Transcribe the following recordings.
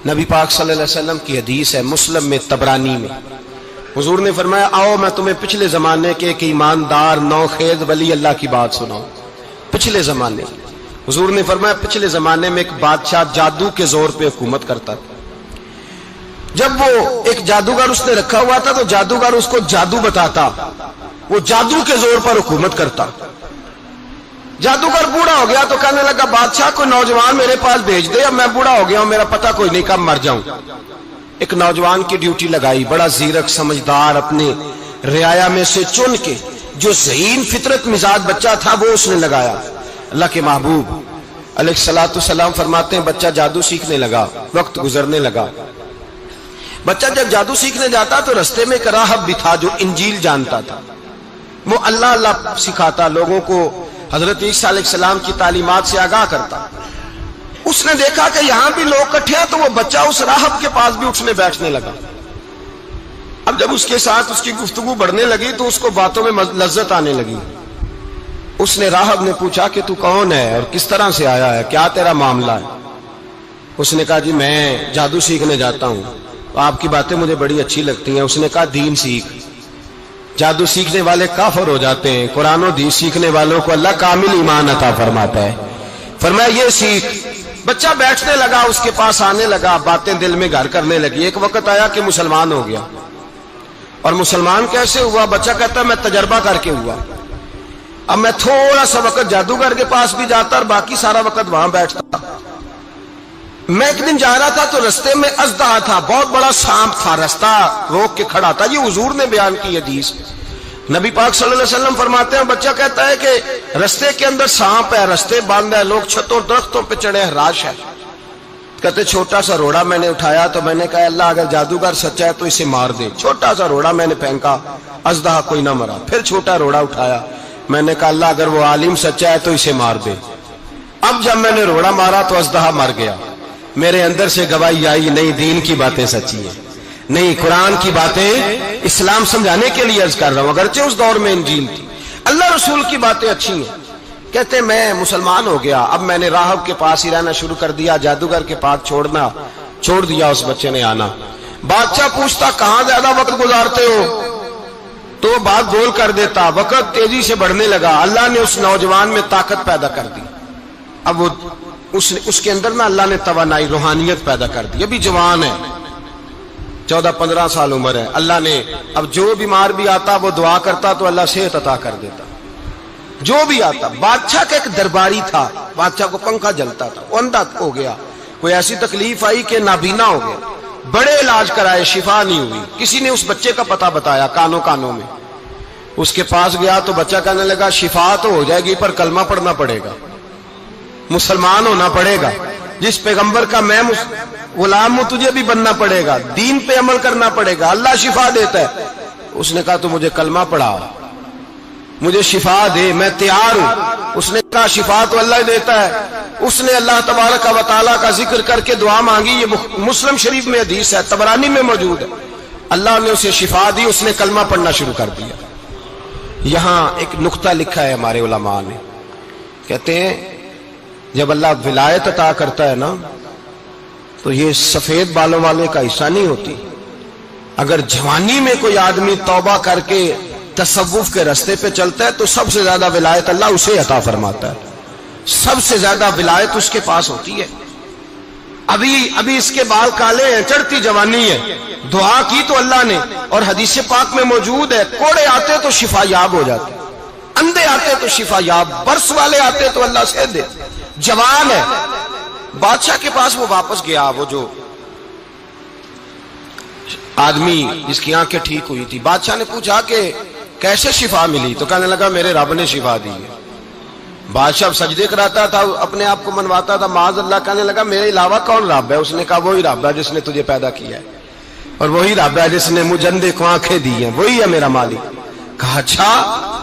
نبی پاک صلی اللہ علیہ وسلم کی حدیث ہے مسلم میں طبرانی میں، حضور نے فرمایا آؤ میں تمہیں پچھلے زمانے کے ایک ایماندار نوخیز ولی اللہ کی بات سناؤں۔ پچھلے زمانے حضور نے فرمایا پچھلے زمانے میں ایک بادشاہ جادو کے زور پہ حکومت کرتا تھا۔ جب وہ ایک جادوگر اس نے رکھا ہوا تھا تو جادوگر اس کو جادو بتاتا، وہ جادو کے زور پر حکومت کرتا۔ جادوگر بوڑھا ہو گیا تو کہنے لگا بادشاہ کوئی نوجوان میرے پاس بھیج دے، اب میں بوڑھا ہو گیا ہوں، میرا پتہ کوئی نہیں کب مر جاؤں۔ ایک نوجوان کی ڈیوٹی لگائی، بڑا زیرک سمجھدار، اپنے رعایا میں سے چن کے جو ذہین فطرت مزاج بچہ تھا وہ اس نے لگایا۔ اللہ کے محبوب علیہ الصلوۃ والسلام فرماتے ہیں بچہ جادو سیکھنے لگا، وقت گزرنے لگا۔ بچہ جب جادو سیکھنے جاتا تو رستے میں ایک راہب بھی تھا جو انجیل جانتا تھا، وہ اللہ اللہ سکھاتا، لوگوں کو حضرت عیسیٰ علیہ السلام کی تعلیمات سے آگاہ کرتا۔ اس نے دیکھا کہ یہاں بھی لوگ اکٹھے ہیں تو وہ بچہ اس راہب کے پاس بھی اٹھنے بیٹھنے لگا۔ اب جب اس کے ساتھ اس کی گفتگو بڑھنے لگی تو اس کو باتوں میں لذت آنے لگی۔ اس نے راہب نے پوچھا کہ تو کون ہے اور کس طرح سے آیا ہے، کیا تیرا معاملہ ہے؟ اس نے کہا جی میں جادو سیکھنے جاتا ہوں، آپ کی باتیں مجھے بڑی اچھی لگتی ہیں۔ اس نے کہا دین سیکھ، جادو سیکھنے والے کافر ہو جاتے ہیں، قرآن و حدیث سیکھنے والوں کو اللہ کامل ایمان عطا فرماتا ہے۔ فرمایا یہ سیکھ۔ بچہ بیٹھنے لگا، اس کے پاس آنے لگا، باتیں دل میں گھر کرنے لگی۔ ایک وقت آیا کہ مسلمان ہو گیا، اور مسلمان کیسے ہوا؟ بچہ کہتا ہے میں تجربہ کر کے ہوا۔ اب میں تھوڑا سا وقت جادوگر کے پاس بھی جاتا اور باقی سارا وقت وہاں بیٹھتا۔ میں ایک دن جا رہا تھا تو رستے میں اژدہا تھا، بہت بڑا سانپ تھا، رستہ روک کے کھڑا تھا۔ یہ حضور نے بیان کی حدیث۔ نبی پاک صلی اللہ علیہ وسلم فرماتے ہیں بچہ کہتا ہے کہ رستے کے اندر سانپ ہے، رستے بند ہے، لوگ چھتوں درختوں پہ چڑھے، ہراش ہے۔ کہتے چھوٹا سا روڑا میں نے اٹھایا تو میں نے کہا اللہ اگر جادوگر سچا ہے تو اسے مار دے۔ چھوٹا سا روڑا میں نے پھینکا، اژدہا کوئی نہ مرا۔ پھر چھوٹا روڑا اٹھایا، میں نے کہا اللہ اگر وہ عالم سچا ہے تو اسے مار دے۔ اب جب میں نے روڑا مارا تو اژدہا مر گیا۔ میرے اندر سے گواہی آئی نہیں دین کی باتیں سچی ہیں، نہیں قرآن کی باتیں اسلام سمجھانے کے لیے عرض کر رہا ہوں، اگرچہ اس دور میں انجیل تھی، اللہ رسول کی باتیں اچھی ہیں۔ کہتے میں مسلمان ہو گیا، اب میں نے راہب کے پاس ہی رہنا شروع کر دیا، جادوگر کے پاس چھوڑ دیا اس بچے نے آنا۔ بادشاہ پوچھتا کہاں زیادہ وقت گزارتے ہو تو وہ بات گول کر دیتا، وقت تیزی سے بڑھنے لگا۔ اللہ نے اس نوجوان میں طاقت پیدا کر دی، اب وہ اس کے اندر نا اللہ نے توانائی روحانیت پیدا کر دی، ابھی جوان ہے، 14-15 سال عمر ہے۔ اللہ نے اب جو بیمار بھی آتا وہ دعا کرتا تو اللہ صحت عطا کر دیتا، جو بھی آتا۔ بادشاہ کا ایک درباری تھا، بادشاہ کو پنکھا جلتا تھا، وہ اندھا ہو گیا، کوئی ایسی تکلیف آئی کہ نابینا ہو گیا، بڑے علاج کرائے شفا نہیں ہوئی۔ کسی نے اس بچے کا پتہ بتایا کانوں میں، اس کے پاس گیا تو بچہ کہنے لگا شفا تو ہو جائے گی پر کلمہ پڑھنا پڑے گا، مسلمان ہونا پڑے گا، جس پیغمبر کا میں غلام ہوں تجھے بھی بننا پڑے گا، دین پہ عمل کرنا پڑے گا، اللہ شفا دیتا ہے۔ اس نے کہا تو مجھے کلمہ پڑھا، مجھے شفا دے، میں تیار ہوں۔ اس نے کہا شفا تو اللہ دیتا ہے۔ اس نے اللہ تبارک و تعالیٰ کا ذکر کر کے دعا مانگی، یہ مسلم شریف میں حدیث ہے، طبرانی میں موجود ہے۔ اللہ نے اسے شفا دی، اس نے کلمہ پڑھنا شروع کر دیا۔ یہاں ایک نقطہ لکھا ہے ہمارے علماء نے، کہتے ہیں جب اللہ ولایت عطا کرتا ہے نا تو یہ سفید بالوں والے کا حصہ نہیں ہوتی۔ اگر جوانی میں کوئی آدمی توبہ کر کے تصوف کے رستے پہ چلتا ہے تو سب سے زیادہ ولایت اللہ اسے عطا فرماتا ہے، سب سے زیادہ ولایت اس کے پاس ہوتی ہے۔ ابھی اس کے بال کالے ہیں، چڑھتی جوانی ہے، دعا کی تو اللہ نے، اور حدیث پاک میں موجود ہے کوڑے آتے تو شفا یاب ہو جاتے، اندھے آتے تو شفا یاب، برس والے آتے تو اللہ سے دے۔ جوان ہے، بادشاہ کے پاس وہ واپس گیا، وہ جو آدمی جس کی آنکھیں ٹھیک ہوئی تھی۔ بادشاہ نے پوچھا کہ کیسے شفا ملی؟ تو کہنے لگا میرے رب نے شفا دی ہے۔ بادشاہ سجدے کراتا تھا، اپنے آپ کو منواتا تھا، معاذ اللہ، کہنے لگا میرے علاوہ کون رب ہے؟ اس نے کہا وہی رب ہے جس نے تجھے پیدا کیا ہے، اور وہی رب ہے جس نے مجھے اندھے کو آنکھیں دی ہیں، وہی ہے میرا مالک۔ کہا اچھا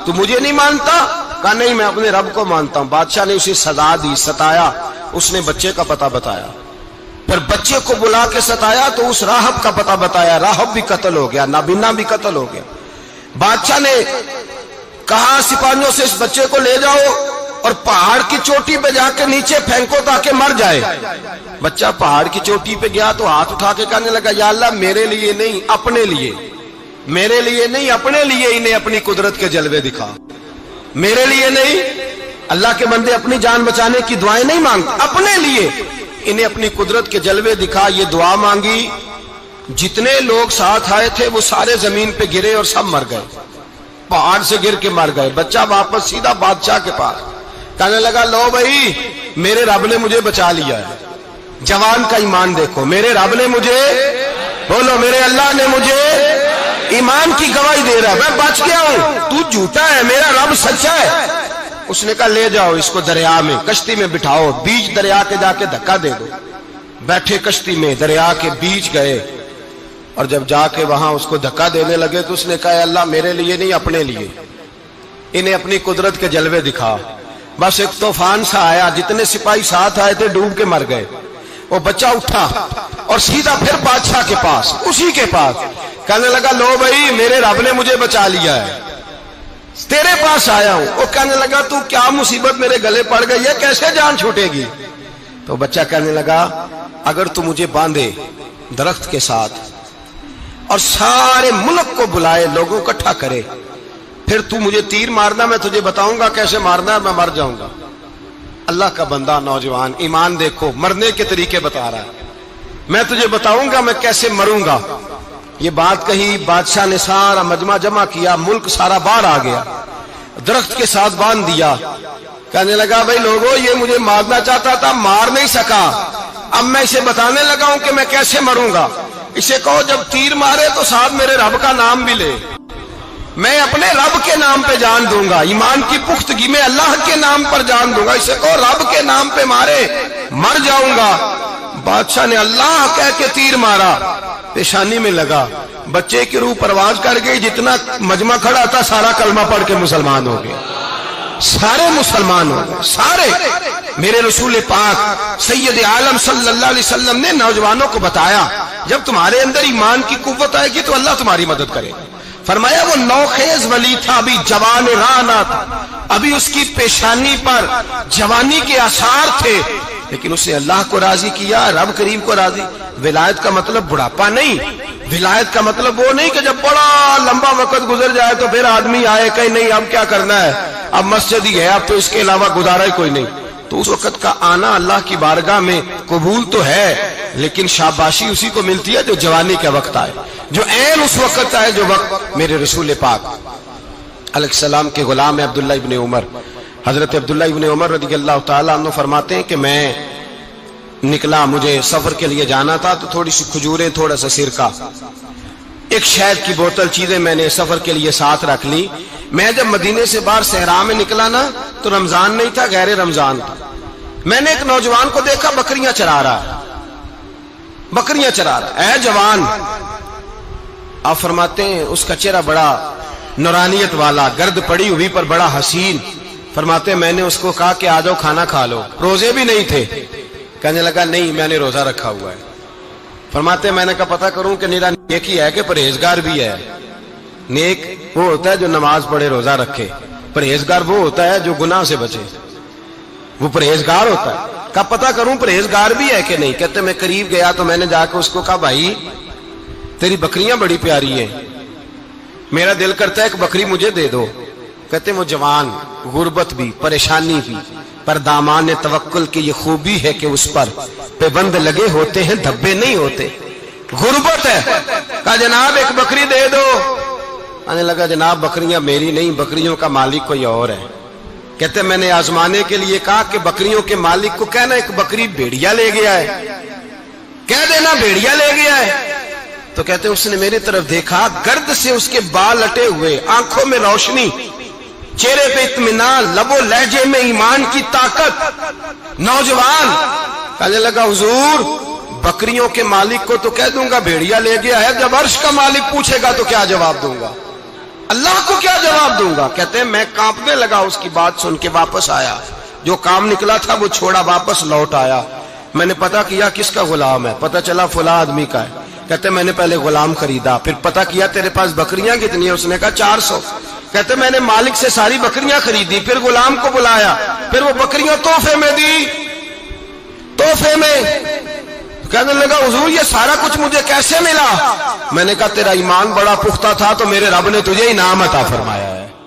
تو مجھے نہیں مانتا؟ کہا نہیں میں اپنے رب کو مانتا ہوں۔ بادشاہ نے اسے سزا دی، ستایا، اس نے بچے کا پتہ بتایا، پھر بچے کو بلا کے ستایا تو اس راہب کا پتہ بتایا، راہب بھی قتل ہو گیا، نابینا بھی قتل ہو گیا۔ بادشاہ نے کہا سپاہیوں سے اس بچے کو لے جاؤ اور پہاڑ کی چوٹی پہ جا کے نیچے پھینکو تاکہ مر جائے. بچہ پہاڑ کی چوٹی پہ گیا تو ہاتھ اٹھا کے کہنے لگا یا اللہ میرے لیے نہیں اپنے لیے، میرے لیے نہیں اپنے لیے انہیں اپنی قدرت کے جلوے دکھا. میرے لیے نہیں، اللہ کے بندے اپنی جان بچانے کی دعائیں نہیں مانگتے، اپنے لیے انہیں اپنی قدرت کے جلوے دکھا. یہ دعا مانگی، جتنے لوگ ساتھ آئے تھے وہ سارے زمین پہ گرے اور سب مر گئے، پہاڑ سے گر کے مر گئے. بچہ واپس سیدھا بادشاہ کے پاس کہنے لگا لو بھائی میرے رب نے مجھے بچا لیا ہے. جوان کا ایمان دیکھو، میرے رب نے مجھے، بولو میرے اللہ نے مجھے ایمان کی گواہی دے رہا ہے، میں بچ گیا ہوں، تو جھوٹا ہے، میرا رب سچا ہے. اس نے کہا لے جاؤ اس کو دریا میں، کشتی میں بٹھاؤ، بیچ دریا کے جا کے دھکا دے دو. بیٹھے کشتی میں، دریا کے بیچ گئے، اور جب جا کے وہاں اس کو دھکا دینے لگے تو اس نے کہا اللہ میرے لیے نہیں اپنے لیے انہیں اپنی قدرت کے جلوے دکھا. بس ایک طوفان سا آیا، جتنے سپاہی ساتھ آئے تھے ڈوب کے مر گئے. وہ بچہ اٹھا اور سیدھا پھر بادشاہ کے پاس، اسی کے پاس کہنے لگا لو بھائی میرے رب نے مجھے بچا لیا ہے، تیرے پاس آیا ہوں. وہ کہنے لگا تو کیا مصیبت میرے گلے پڑ گئی ہے، کیسے جان چھوٹے گی؟ تو بچہ کہنے لگا اگر تو مجھے باندھے درخت کے ساتھ اور سارے ملک کو بلائے، لوگوں کو اکٹھا کرے، پھر تو مجھے تیر مارنا، میں تجھے بتاؤں گا کیسے مارنا ہے، میں مر جاؤں گا. اللہ کا بندہ نوجوان ایمان دیکھو، مرنے کے طریقے بتا رہا ہے، میں تجھے بتاؤں گا میں کیسے مروں گا. یہ بات کہی، بادشاہ نے سارا مجمع جمع کیا، ملک سارا باہر آ گیا، درخت کے ساتھ باندھ دیا. کہنے لگا بھائی لوگوں یہ مجھے مارنا چاہتا تھا، مار نہیں سکا، اب میں اسے بتانے لگا ہوں کہ میں کیسے مروں گا. اسے کہو جب تیر مارے تو ساتھ میرے رب کا نام بھی لے، میں اپنے رب کے نام پہ جان دوں گا، ایمان کی پختگی میں اللہ کے نام پر جان دوں گا. اسے کہو رب کے نام پہ مارے، مر جاؤں گا. بادشاہ نے اللہ کہہ کے تیر مارا، پیشانی میں لگا، بچے کی روح پرواز کر گئی. جتنا مجمع کھڑا تھا سارا کلمہ پڑھ کے مسلمان ہو گیا، سارے مسلمان ہو گئے سارے. میرے رسول پاک سید عالم صلی اللہ علیہ وسلم نے نوجوانوں کو بتایا جب تمہارے اندر ایمان کی قوت آئے گی تو اللہ تمہاری مدد کرے. فرمایا وہ نوخیز ولی تھا، ابھی جوان رانا تھا، ابھی اس کی پیشانی پر جوانی کے آثار تھے، لیکن اس نے اللہ کو راضی کیا، رب کریم کو راضی. ولایت کا مطلب بڑھاپا نہیں، ولایت کا مطلب وہ نہیں کہ جب بڑا لمبا وقت گزر جائے تو پھر آدمی آئے کہ نہیں اب کیا کرنا ہے، اب مسجد ہی ہے، اب تو اس کے علاوہ گزارا ہی کوئی نہیں. تو اس وقت کا آنا اللہ کی بارگاہ میں قبول تو ہے، لیکن شاباشی اسی کو ملتی ہے جو جوانی کے وقت آئے، جو عین اس وقت آئے جو وقت میرے رسول پاک علیہ السلام کے غلام عبداللہ ابن عمر، حضرت عبداللہ ابن عمر رضی اللہ تعالیٰ عنہ فرماتے ہیں کہ میں نکلا، مجھے سفر کے لیے جانا تھا، تو تھوڑی سی کھجوریں، تھوڑا سا سرکہ، ایک شہد کی بوتل، چیزیں میں نے سفر کے لیے ساتھ رکھ لی. میں جب مدینے سے باہر صحرا میں نکلا نا تو رمضان نہیں تھا، غیر رمضان تھا. میں نے ایک نوجوان کو دیکھا بکریاں چرا رہا ہے، بکریاں چرا رہا ہے. اے جوان، آپ فرماتے ہیں اس کا چہرہ بڑا نورانیت والا، گرد پڑی ہوئی پر بڑا حسین. فرماتے ہیں میں نے اس کو کہا کہ آ جاؤ کھانا کھا لو، روزے بھی نہیں تھے. کہنے لگا نہیں میں نے روزہ رکھا ہوا ہے. فرماتے ہیں میں نے کہا پتہ کروں کہ نیرا نیک ہی ہے کہ پرہیزگار بھی ہے. نیک وہ ہوتا ہے جو نماز پڑھے روزہ رکھے، پرہیزگار وہ ہوتا ہے جو گناہ سے بچے، وہ پرہیزگار ہوتا ہے. کہا پتہ کروں پرہیزگار بھی ہے کہ نہیں. کہتے میں قریب گیا تو میں نے جا کے اس کو کہا بھائی تیری بکریاں بڑی پیاری ہیں، میرا دل کرتا ہے ایک بکری مجھے دے دو. کہتے وہ جوان، غربت بھی، پریشانی بھی، پر دامان توکل کی یہ خوبی ہے کہ اس پر پابند لگے ہوتے ہیں، دھبے نہیں ہوتے. غربت ہے. کہا جناب ایک بکری دے دو. آنے لگا جناب بکریاں میری نہیں، بکریوں کا مالک کوئی اور ہے. کہتے میں نے آزمانے کے لیے کہا کہ بکریوں کے مالک کو کہنا ایک بکری بھیڑیا لے گیا ہے، کہہ دینا بھیڑیا لے گیا ہے. تو کہتے اس نے میری طرف دیکھا، گرد سے اس کے بال لٹے ہوئے، آنکھوں میں روشنی، چہرے پہ اطمینان، لب و لہجے میں ایمان کی طاقت. نوجوان کہنے لگا حضور بکریوں کے مالک کو تو کہہ دوں گا بھیڑیا لے گیا ہے، جب عرش کا مالک پوچھے گا تو کیا جواب دوں گا، اللہ کو کیا جواب دوں گا. کہتے ہیں میں کانپنے لگا، اس کی بات سن کے واپس آیا، جو کام نکلا تھا وہ چھوڑا، واپس لوٹ آیا. میں نے پتہ کیا کس کا غلام ہے، پتہ چلا فلاں آدمی کا ہے. کہتے میں نے پہلے غلام خریدا، پھر پتہ کیا تیرے پاس بکریاں کتنی ہیں، اس نے کہا 400. کہتے میں نے مالک سے ساری بکریاں خریدی، پھر غلام کو بلایا، پھر وہ بکریاں تحفے میں دی، تحفے میں۔ کہنے لگا حضور یہ سارا کچھ مجھے کیسے ملا؟ میں نے کہا تیرا ایمان بڑا پختہ تھا تو میرے رب نے تجھے انعام عطا فرمایا ہے۔